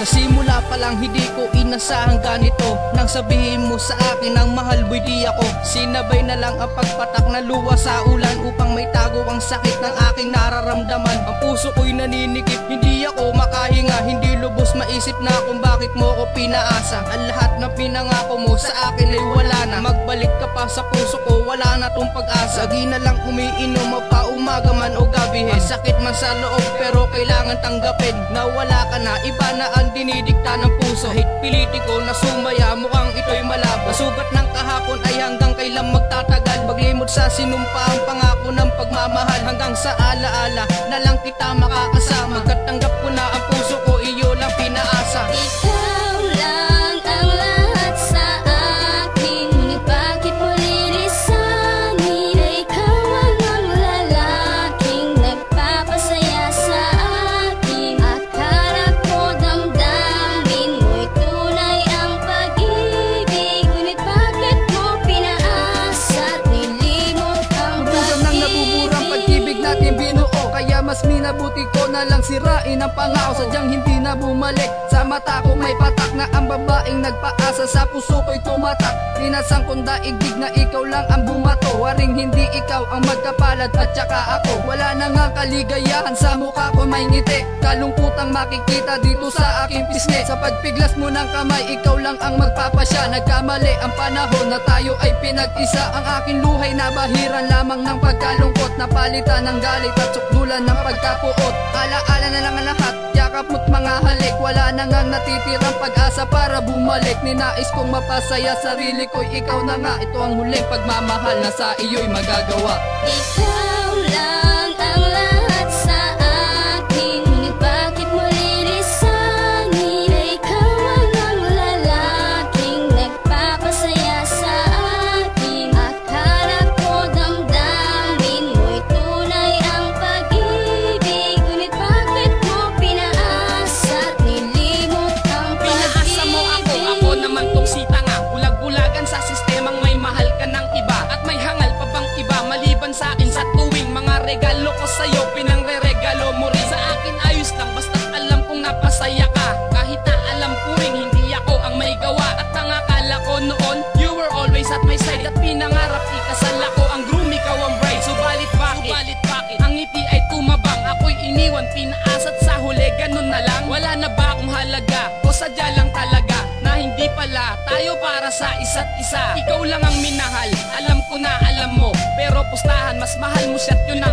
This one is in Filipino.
Sa simula pa lang hindi ko inasahang ganito, nang sabihin mo sa akin ang mahal mo'y di ako. Sinabay na lang ang pagpatak na luwa sa ulan, upang may tago ang sakit ng aking nararamdaman. Ang puso ko'y naninikip, hindi ako makahinga, hindi lubos maisip na kung bakit mo ko pinaasa. Ang lahat ng pinangako mo sa akin ay wala na, magbalik ka pa sa puso ko, wala na tong pag-asa. Lagi na lang umiinom pa umaga man o gabi, sakit man sa loob pero kailangan tanggapin na wala ka na, iba na ang dinidikta ng puso. Kahit piliti ko na sumaya, mukhang ito'y malabo. Masugat ng kahapon ay hanggang kailan magtatagal, paglimot sa sinumpa ang pangako ng pagmamahal. Hanggang sa alaala na lang kita makakasama, katanggap ko na ang puso ko, iyo lang pinaasa. Ikaw lang ang lahat sa akin, ngunit bakit mo lilisanin? Ikaw ang lalaking nagpapasaya sa akin. Akala ko damdamin mo'y tunay ang pag-ibig, ngunit bakit mo pinaasa at nilimot ang Bugang nang nabuburang pag-ibig natin binuo, kaya mas minabuti ko na lang sirain ang pangako. Sadyang hindi na bumalik sa mata ko, may patak na ang babaeng nagpaasa. Sa puso ko'y tumatak, pinasang kong daigdig na ikaw lang ang bumato. Waring hindi ikaw ang magkapalad at saka ako. Wala na nga kaligayahan sa mukha ko, may ngiti, kalungkutang makikita dito sa aking pisngi. Sa pagpiglas mo ng kamay, ikaw lang ang magpapasya. Nagkamali ang panahon na tayo ay pinag-isa. Ang aking luhay na bahiran lamang ng pagkalungkot, napalitan ng galit at sukdulan ng pagkapuot. Alaala na lang ang lahat, yakap mo't mga halik, wala na ngang natitirang pag-asa para bumalik. Ninais kong mapasaya sarili ko'y ikaw na nga, ito ang huling pagmamahal na sa iyo'y magagawa. Ikaw lang ang lahat sa akin, ngunit bakit mo lilisanin? Ikaw ang lalaking nagpapasaya sa akin. Akala ko damdamin mo'y tunay ang pag-ibig, ngunit bakit mo pinaasa at nilimot ang Pinaasa mo ako naman tong si tanga, bulag-bulagan sa sistemang may mahal ka ng iba. At may hangal pa bang iba maliban sa akin? Sa tuwing mga regalo ko sa'yo, pinangre-regalo mo rin. Sa akin ayos lang, basta alam kong napasaya ka. Kahit na alam ko rin hindi ako ang may gawa. At ang akala ko noon, you were always at my side. At pinangarap ikasal ako, ang groom ikaw ang bride. Subalit bakit? Ang ngiti ay tumabang, ako'y iniwan, pinaasat sa huli, ganun na lang. Wala na ba akong halaga? O sadya lang talaga na hindi pala tayo para sa isa't isa? Ikaw lang ang minahal, alam ko na alam mo, pero pustahan mas mahal mo siya't yun ang